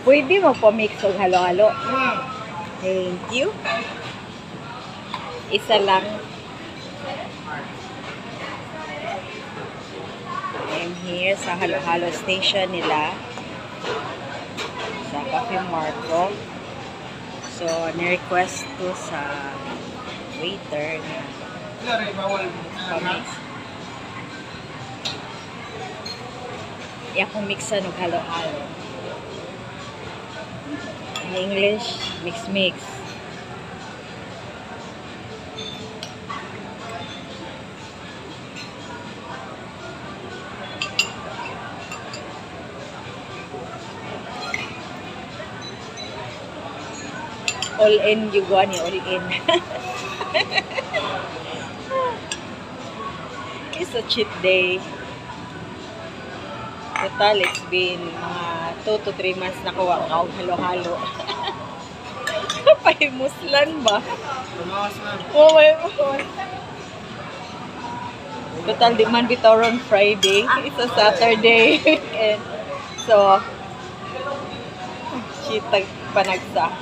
Pwede mo pa-mix o halo-halo. Thank you. Isa lang. I'm here sa halo-halo station nila. Sa Cafe Marco. So, ni-request ko sa waiter na pa-mix. Kung mixan o halo-halo. In English, mix-mix. All in, you go ni all in. It's a cheat day. Total, it's been mga 2 to 3 months na kuha ang halo-halo. Pahimuslan ba? Oh my God. Total, di man bitaw on Friday. It's a Saturday. And so, chitag panagsa.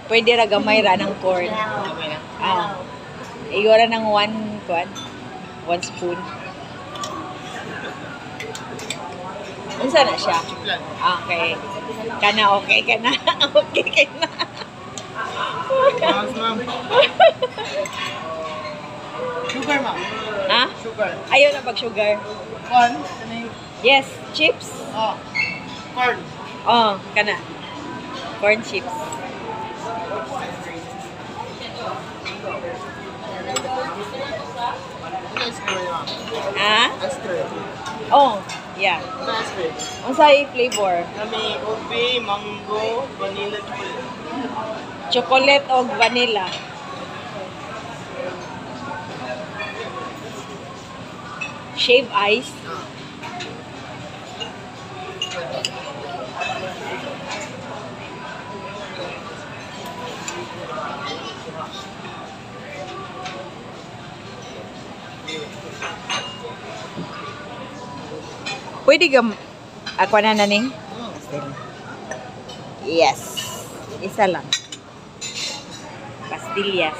Pwede ra gamay ra ng corn. Igora ng 1 spoon. Unsa na siya? Okay. Kana okay ka na. Okay ka na. Sugar, ma'am. Ha? Sugar. Ayaw na pag sugar. Corn. Yes, chips. Oh. Corn. Oh, kana. Corn chips. Ah? Oh, yeah. Unsay flavor? Kami ube, mango, vanilla, Chocolate o vanilla? Shave ice? Pwede ka ako na naning? Yes. Isa lang. Pastillas.